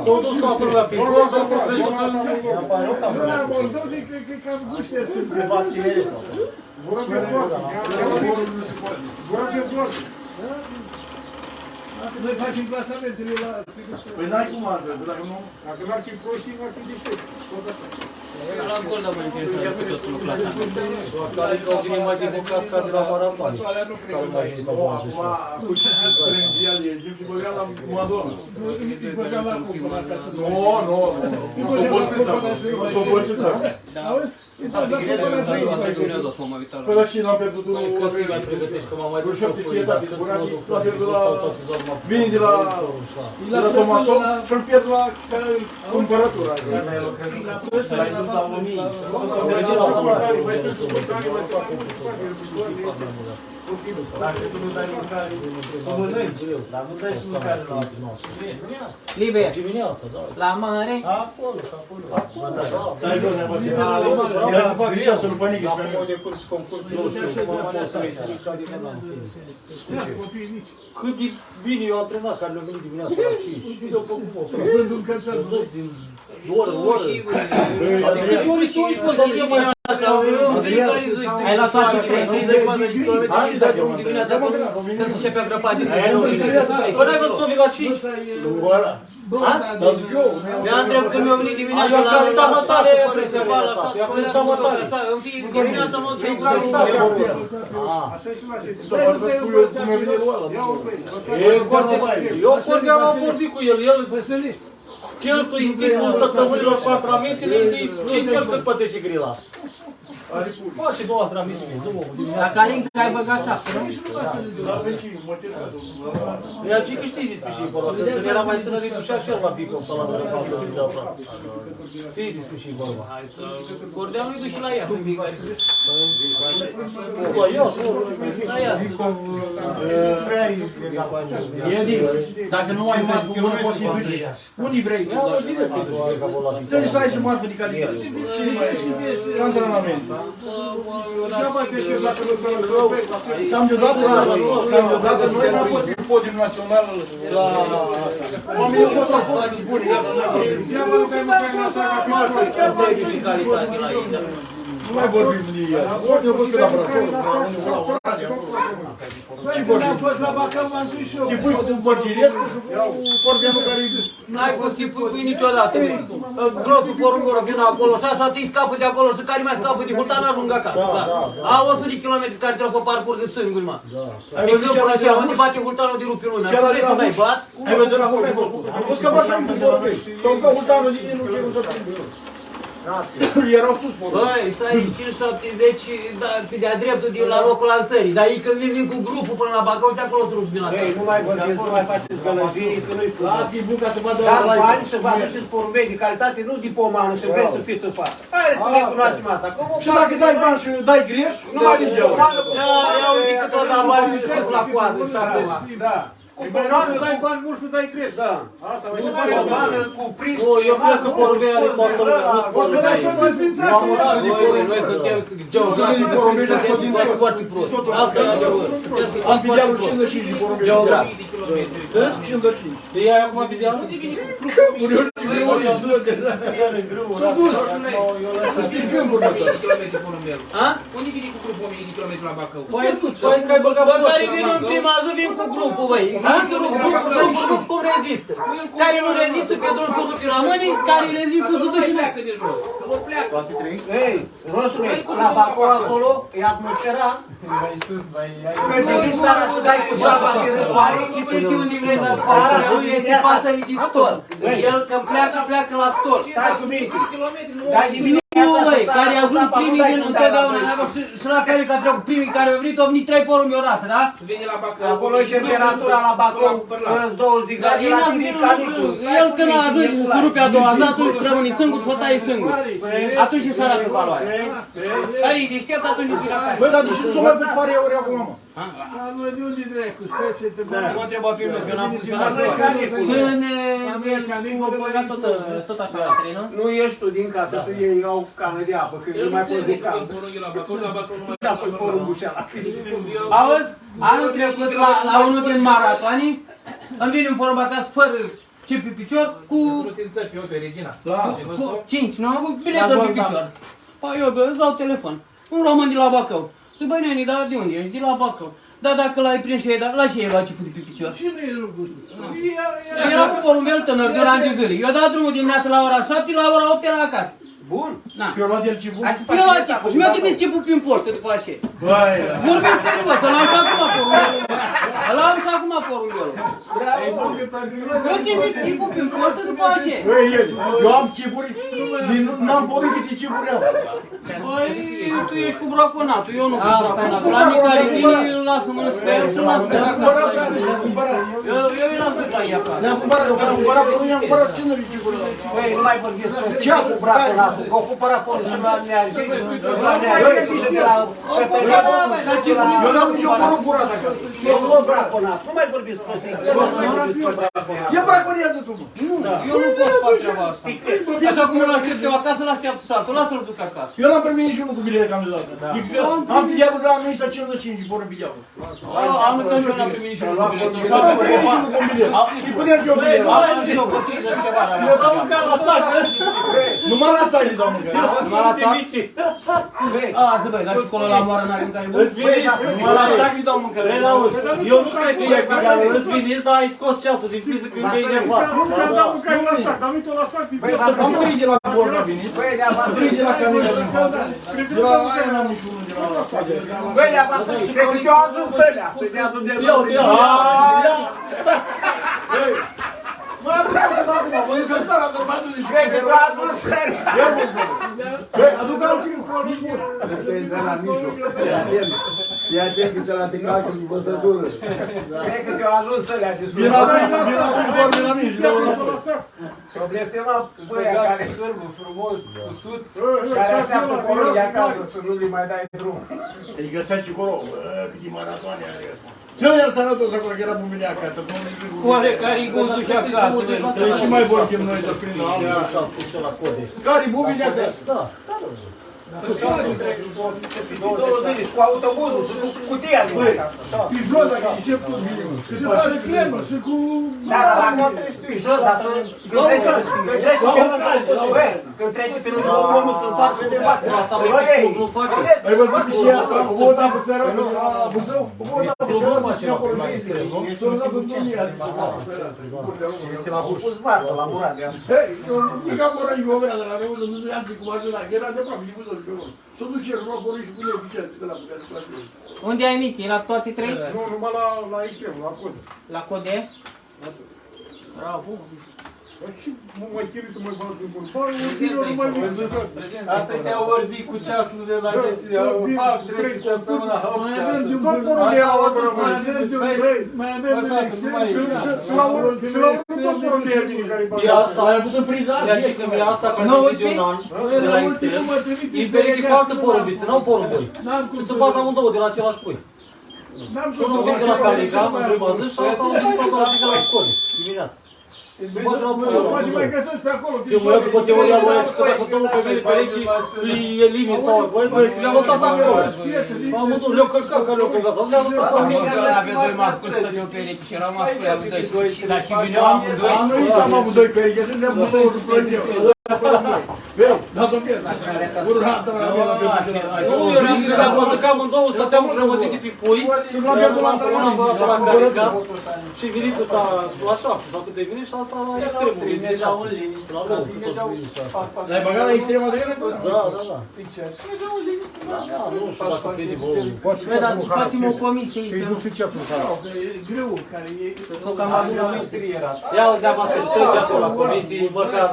Speaker 3: S-au dus toată lumea pe gol, s-au profesor.
Speaker 8: se bat tineri.
Speaker 4: Noi facem clasamentele la...
Speaker 2: Păi n-ai cum altă, dacă nu...
Speaker 6: Dacă n-ar fi proști, n-ar fi deștept.
Speaker 9: la Gondam mă interesează cu totul în clasa.
Speaker 3: Care au venit mai din clasă ca de la Marathon.
Speaker 2: Acum, cu ce se strânge el, ieșim și băga la Madonna. Nu, s-o băsâța. S-o băsâța. Păi la cine am pierdut vine de la Tomasov și-l pierd la cumpărătura. L-ai dus la 1000. Dacă tu nu dai mâncare, să mănânci, dar nu dai și mâncare la altul nostru.
Speaker 9: Liber,
Speaker 3: Dimineața, da.
Speaker 9: la mare,
Speaker 2: Acolo. Dai jos, Vasile. Era să facă ceasul lui Pănică.
Speaker 8: Acum au decurs concursul.
Speaker 3: Nu știu, cum am fost să explic adică n-am fi. Cât de bine eu antrenat, care le-au venit dimineața la 5. Și le-au făcut o dus din oră în oră. De câte ori și 11, dar nu e mai
Speaker 9: ai luat toate 30 de km și de drum dimineața când se începea grăpat din
Speaker 3: Bă, n-ai văzut să vii la 5?
Speaker 2: Dar zic eu.
Speaker 9: de-a întrebat când mi-au venit dimineața la sat să fără ceva, la sat să fără așa, în fie dimineața mă duc să
Speaker 3: Eu Cordeanu am vorbit cu el, el cheltuie în timpul săptămânilor cu antrenamentele, ce cel cât plătește grila. Faci și două antrenamente pe zi,
Speaker 9: la Calinca ai băgat 6, nu?
Speaker 3: Iar ce știi despre ce-i vorba, că când era mai tânăr, îi ducea și el la Vicom sau la Dărăpalță, de zi aflat. Știi despre ce-i vorba.
Speaker 9: Cordeanu îi duc și la ea, în Bigari.
Speaker 3: Bă, eu,
Speaker 9: La ea.
Speaker 2: Edi, dacă nu ai mască, nu poți să-i duci. Unii vrei tu?
Speaker 3: mi-am văzut despre ce că la Vicom.
Speaker 2: Trebuie să ai și mască de calitate. Ca antrenament. Cam deodată noi n-am fost pe podium național la... Oamenii au fost acolo cu buni, gata, nu mai vorbim de ea. Ori ne-au fost pe la Brașov,
Speaker 4: Și când am fost la Bacău, m-am sus și eu.
Speaker 2: te pui cu Bărgirescu și cu Cordeanu care îi duci.
Speaker 9: N-ai fost tipul cu niciodată. Grosul porumbor vine acolo și așa te scapă de acolo și care mai scapă de Hultan ajung acasă. Au 100 de kilometri care trebuie să o parcurg de sânguri, mă.
Speaker 2: Ai
Speaker 9: De
Speaker 2: văzut ce
Speaker 9: câmpul
Speaker 2: la
Speaker 9: ăsta, unde bate Hultanul de rupi lumea.
Speaker 2: Ce
Speaker 9: Nu
Speaker 2: la
Speaker 9: vrei să mai bați?
Speaker 2: Ai văzut la Hultan? Am văzut că așa nu vorbești. Sau că Hultanul zice nu trebuie să fie. Erau sus, mă.
Speaker 9: Băi, 65-70 de-a dreptul de la locul lansării. Dar ei când vin cu grupul până la Bacău, de acolo sunt bine.
Speaker 8: Ei, nu mai vorbiți, nu mai faceți gălăgie, că nu-i frumos.
Speaker 2: Las-i buca să vadă
Speaker 8: Dați
Speaker 2: la
Speaker 8: bani să vă aduceți porumbei de calitate, nu de pomană, să vreți să fiți în față. Haideți să ne cunoaștem asta.
Speaker 2: Și dacă dai bani și dai greș, nu mai nici eu.
Speaker 9: Ia uite că tot la bani și sus la coadă și acum.
Speaker 8: Da. Cu pomană,
Speaker 6: Dai bani mulți să dai crești.
Speaker 8: da. Asta mai și pomană, cu pris.
Speaker 3: Nu, eu cred că porumbei are toată lumea, nu-s porumbei.
Speaker 9: Noi suntem geografi, suntem foarte prost. Asta e adevărul.
Speaker 2: Am fi de-a rușină și de porumbei.
Speaker 9: Geografi.
Speaker 3: De ea acum pe deal?
Speaker 2: Ori s-a dus. În câmpuri de asta.
Speaker 3: Ha?
Speaker 9: Unde vine cu grupul 1000 de kilometri la Bacău?
Speaker 3: Păi că ai băgat
Speaker 9: Bă, care vin în prima zi, vin cu grupul, băi. Există grup cum rezistă. Care nu rezistă pe drum să rupi rămâne, care rezistă să ducă și pleacă de jos.
Speaker 8: Toate trei? Ei, Rosule, la Bacău acolo e atmosfera.
Speaker 5: Mai sus, mai...
Speaker 8: Când te duci seara și dai cu saba pe răcoare,
Speaker 9: Citești unde vrei să seara și este față de stol. El când pleacă la stol.
Speaker 8: stai cu mine. Dai dimineața
Speaker 9: Băi,
Speaker 8: și
Speaker 9: care
Speaker 8: seara cu
Speaker 9: ajung
Speaker 8: saba, nu
Speaker 9: primii
Speaker 8: dai
Speaker 9: din
Speaker 8: cum dai la
Speaker 9: întotdeauna și la care că treacă primii care au venit, au venit 3 porumbi odată, da? Vine la Bacău.
Speaker 8: Acolo e temperatura la Bacău, 20 de grade, la tine e canicul.
Speaker 9: El când a ajuns să se rupe a doua zi, atunci rămâne singur și o taie singur. Atunci își arată valoarea. Care e deștept, atunci își arată.
Speaker 2: Băi, dar de ce nu s-o mai făcut pare ori acum, mă?
Speaker 4: Noi de unde dracu, secete, bă.
Speaker 9: Nu mă întreba pe mine, că eu n-am funcționat. Și tot așa era 3, nu?
Speaker 8: Nu ieși tu din casă să iei o cană de apă, că nu mai poți duca. Da, păi porumbul și ala.
Speaker 9: Auzi, anul trecut la unul din maratoane, îmi vine un porumb acasă fără chip pe picior, cu 5, nu? Cu biletul pe picior. Păi eu, bă, îți dau telefon. Un român de la Bacău. Zic, băi, neni, dar de unde ești? De la Bacău. Da, dacă l-ai prins și ei, dar la ce e la chipul de pe picior?
Speaker 4: Cine e lucrul?
Speaker 9: Și era cu porumbel tânăr de un an de zile. Eu dat drumul dimineața la ora 7, la ora 8 era acasă.
Speaker 8: Bun.
Speaker 9: Na.
Speaker 2: Și eu luat el cipul?
Speaker 9: Eu la chipul și mi-a trimis chipul prin poștă după aceea.
Speaker 2: Băi, da.
Speaker 9: Vorbesc serios, îl am și acum porumbelul. Îl am și acum porumbelul. Eu trimis chipul prin poștă după aceea.
Speaker 2: Băi, el, eu am chipuri, n-am pomit câte chipuri am.
Speaker 9: Păi, tu ești cu braconatul, eu nu cu braconatul. La mine care vine, îl lasă mână sper și îl las pe
Speaker 2: Le-am
Speaker 9: acasă.
Speaker 2: cumpărat, frate, le-am cumpărat.
Speaker 9: Eu îi las pe la ei acasă.
Speaker 2: Le-am cumpărat, eu când am cumpărat pe unii, am cumpărat tânări chipuri.
Speaker 8: Băi, nu mai vorbiți prostii cu braconatul, că au cumpărat porul și la neazi. La neazi, și de la Cătălina.
Speaker 2: Eu n-am nicio porul curat acasă.
Speaker 8: Eu nu braconat, nu mai vorbiți prostii, că nu mai vorbiți cu braconat.
Speaker 2: E braconează tu, mă.
Speaker 9: Eu nu pot să fac treaba asta. Așa cum îl aștept eu acasă, îl așteaptă și altul. Lasă-l duc acasă.
Speaker 2: Eu n-am primit niciunul cu bilete candidată. Am pediatul de la noi să 55 de poră pediatul.
Speaker 9: Anul că și eu n-am primit niciunul cu biletul.
Speaker 2: Eu n-am primit niciunul cu bilete. Și puneam eu bilete.
Speaker 9: Am și eu cu 30 ceva. Eu dau mâncare la sac.
Speaker 2: Numai la site dau mâncare.
Speaker 9: Numai la sac? Lasă, băi, dați acolo la moară, n-are mâncare bună.
Speaker 2: Numai la site îi dau mâncare.
Speaker 3: Eu nu cred că e cu care îți veniți, dar ai scos ceasul din priză când e nevat.
Speaker 6: Am dat mâncare la sac, am uitat la sac.
Speaker 2: Am 3 de la Borna venit.
Speaker 8: Băi, de apasă.
Speaker 2: 3 de la Canela din Patra. De la aia n-am niciunul de la site.
Speaker 8: Băi, de apasă și cred că te-au ajuns sălea. Să dea Dumnezeu să
Speaker 2: Mă aduc să acum, mă duc în țara să mă aduc de
Speaker 8: cred că te-au ajuns sălea.
Speaker 2: Ia mă să băi, aduc alții cu nici bun.
Speaker 1: Ăsta e de la mijloc. E atent că ți-a de calcul de bătătură.
Speaker 8: Cred că te-au ajuns sălea de sus.
Speaker 2: Vin aduc doarme la mici.
Speaker 8: Și-o blestema băia care sârbă frumos, cu suț, care așteaptă porunii acasă și nu li mai dai drum.
Speaker 2: Îi găsea și coro, câte maratoane are ăsta. Ce el sănătos acolo, că era bun venit acasă.
Speaker 9: Oarecare-i gândul și acasă.
Speaker 2: Și mai vorbim noi să fim care-i bun venit acasă? Da.
Speaker 8: Și 20 cu autobuzul și cu cutia lui.
Speaker 2: Pe jos, dacă e șef cu minim.
Speaker 4: Și are clemă și cu...
Speaker 8: Da, dar la mod trebuie să fii jos, dar să... Când trece pe lângă omul, sunt toate de bate.
Speaker 2: Ai văzut că și ea, o văd apă sărată la Buzău? O văd apă sărată și acolo la Istre. S-o lăsat cu Dumnezeu, adică apă sărată.
Speaker 8: Este la pus vartă, la murat de asta.
Speaker 2: Hei, mica poră și o vrea de la meu, să nu ia cu mașina, că era de aproape, de Buzău. S-o duce el, lua poră și pune oficial, de la Buzău, de la Buzău.
Speaker 9: Unde ai Michi? Era toate 3?
Speaker 6: Nu, numai la extrem, la cod.
Speaker 9: La Code? Bravo.
Speaker 6: Și mă chiri să mă bag în bun. Bă, nu mai văd.
Speaker 5: Atâtea ori vii cu ceasul de la desire, fac, trece săptămâna, hop, ceasul.
Speaker 6: Tot porul de aur,
Speaker 4: Mai avem în extrem
Speaker 6: și la urmă tot porul de ieri care îi
Speaker 3: E asta, l-ai avut în priză? Ia că e asta care nu vezi un an de la extrem. Îi verific foarte porumbiță, n-au porumboi. Se bat amândouă de la același pui.
Speaker 4: N-am cum să
Speaker 3: Unul vine de la Caliga, în prima zi, și asta unul vine de la Code, dimineața.
Speaker 6: Poate mai găsesc pe acolo.
Speaker 3: Eu mă iau după teoria lui că dacă domnul pe mine perechi îi elimini sau apoi, le-am lăsat acolo. Amândouă, le-au călcat, care le-au călcat, le-am lăsat acolo.
Speaker 9: Aveți doi masculi să te perechi și erau masculi amândoi. Dar și vineau amândoi.
Speaker 2: Noi nici am avut doi perechi și ne-am pus unul plătit. Dați-o pierd. Urată la mine.
Speaker 3: Nu, eu n-am zis că am văzut că amândouă stăteam grămădite pe pui. Una am băgat la Carica și vinitul s-a la 7 sau câte vine și asta la extremul.
Speaker 9: Mergeau în linii.
Speaker 3: La locul tot vinitul.
Speaker 2: L-ai băgat la extrema dreaptă?
Speaker 3: Da, da, da. Da, nu știu dacă crede volumul.
Speaker 9: Băi, dar facem o comisie aici.
Speaker 4: Și-i duc și ceasul în care.
Speaker 6: Greu, care e...
Speaker 9: Sau cam adună trierat.
Speaker 3: Ia uite, deaba să-și trece acolo la comisii, măcar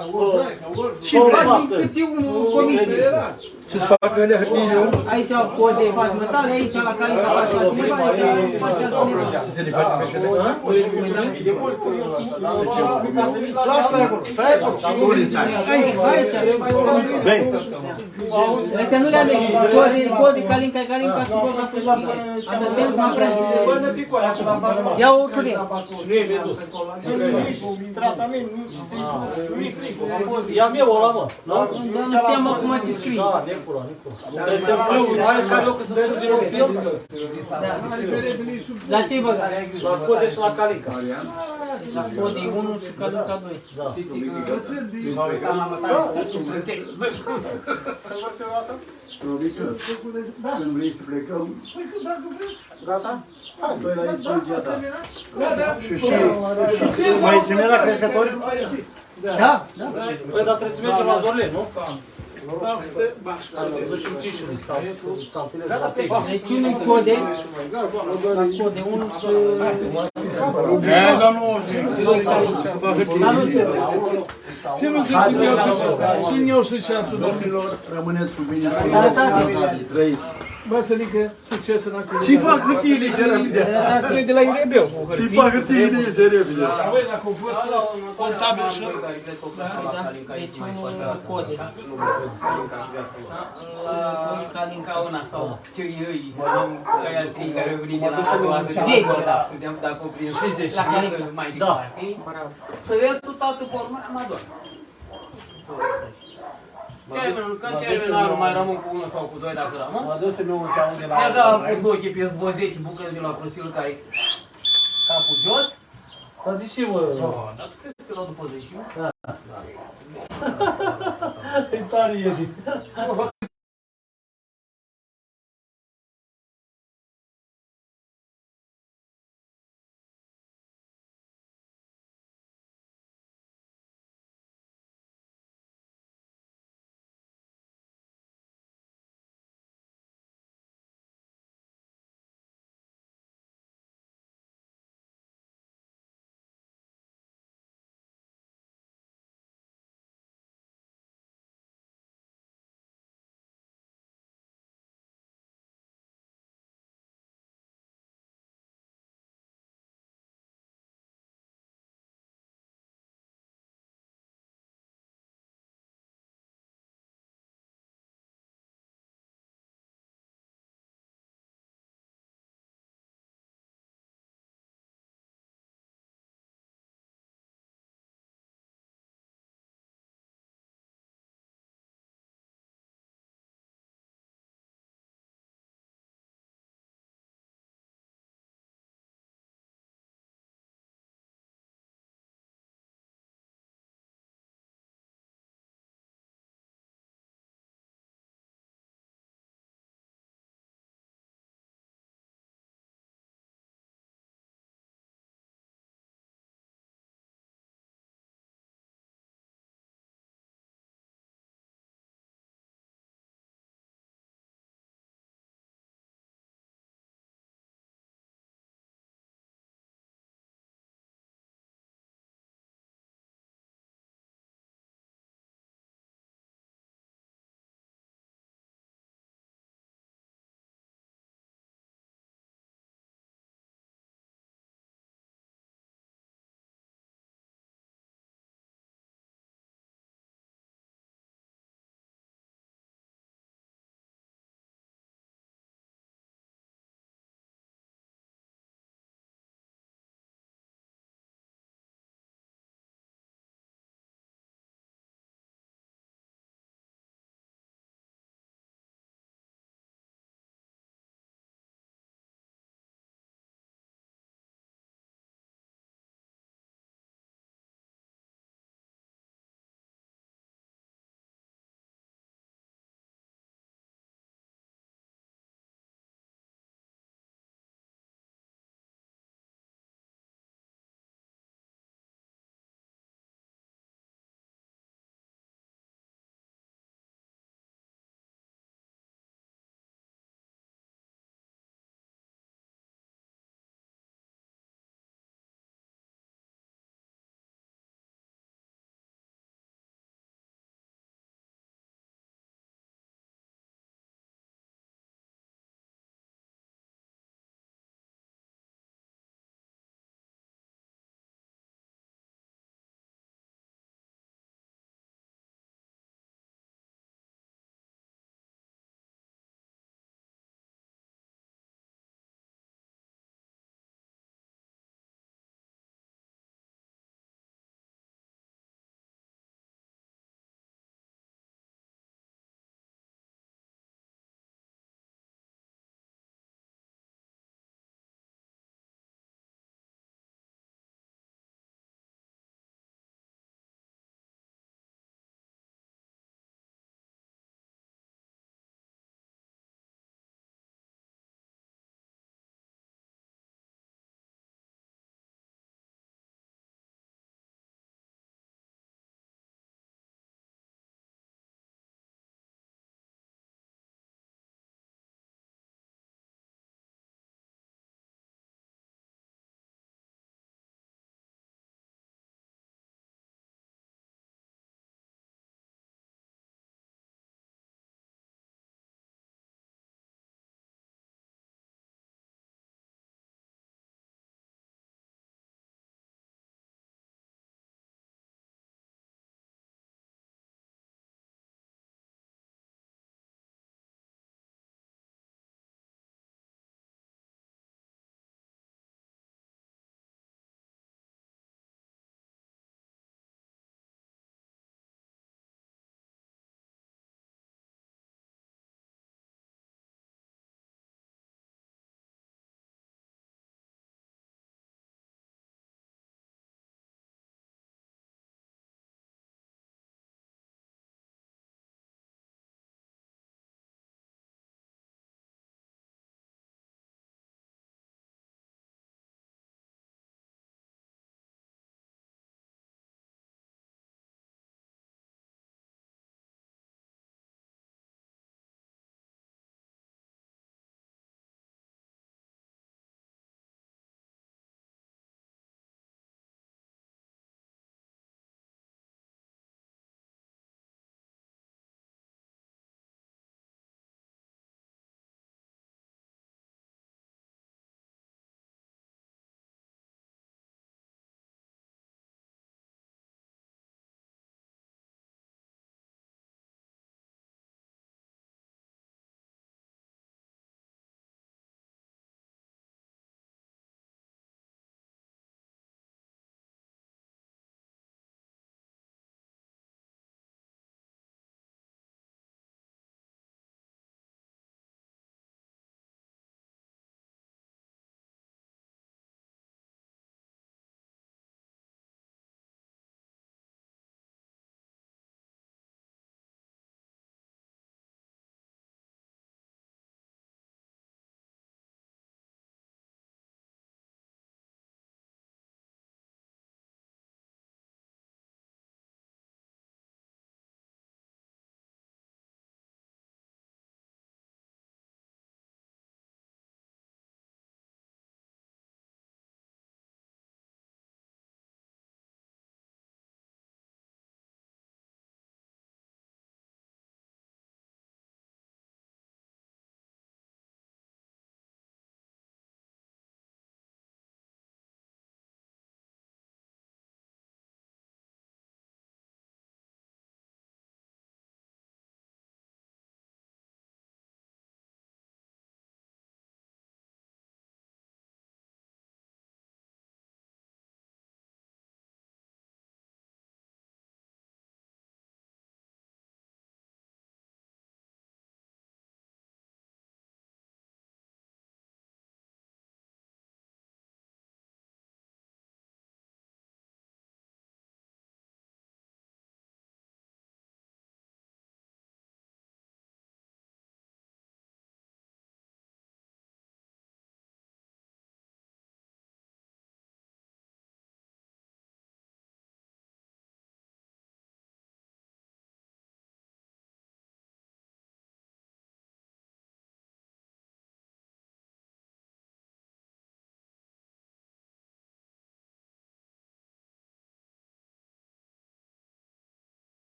Speaker 9: Și facem câte o comisie.
Speaker 2: Ce-ți facă alea hârtiile?
Speaker 9: Aici code faci metale, aici la Carica face altcineva, aici face altcineva.
Speaker 2: Ce se le face pe șele?
Speaker 6: Lasă acolo, stai acolo.
Speaker 9: Aici. Astea nu le-am ieșit. Code, Calinca, și Boga pe la Understand, my friend?
Speaker 8: Până picoarea cu la bană.
Speaker 9: Ia o ușurie.
Speaker 3: nu e medus.
Speaker 8: Tratament, nici fricul.
Speaker 3: Ia-mi eu ăla, mă.
Speaker 9: Nu știam acum ce scrii.
Speaker 3: Da, necura. Trebuie să scriu, are care loc să scriu din nou pe el?
Speaker 9: La ce-i băgat?
Speaker 3: La code și la Calica.
Speaker 9: La code 1 și Calinca 2.
Speaker 3: Da.
Speaker 6: Să văd pe o dată?
Speaker 1: Când vrei să plecăm,
Speaker 6: Gata? Hai,
Speaker 1: păi la inspecția ta.
Speaker 2: Și mai ține la crescători?
Speaker 9: Da, da.
Speaker 3: Păi, dar trebuie să mergem la Zorle, nu? Duci în Chișinău, stamfilez la tehnic.
Speaker 9: Deci unul code, la code 1 și...
Speaker 2: Dar nu...
Speaker 4: Ce nu se și eu succesul, domnilor.
Speaker 1: Rămâneți cu bine. Trăiți.
Speaker 4: Bățănică, succes în activitate.
Speaker 2: Și fac hârtiile ce repede.
Speaker 5: De la Irebeu.
Speaker 2: Și fac hârtiile ce repede.
Speaker 4: Băi, dacă au fost contabil și...
Speaker 9: Deci unul code. La Calinca 1 sau ce ei, ăia ții care au venit de la a doua zi. 10, suntem dacă o prins. 60. La Calinca mai departe. Și restul toată forma am ador. Terminal, nu mai rămân cu 1 sau cu 2 dacă rămân.
Speaker 8: Mă duc să nu se aude la...
Speaker 9: Deja am pus ochii pe vreo 10 bucăți de la prostilul care e capul jos.
Speaker 3: Dar de ce, mă?
Speaker 9: Dar tu crezi că l-au după 10, nu?
Speaker 3: E tare, Edi.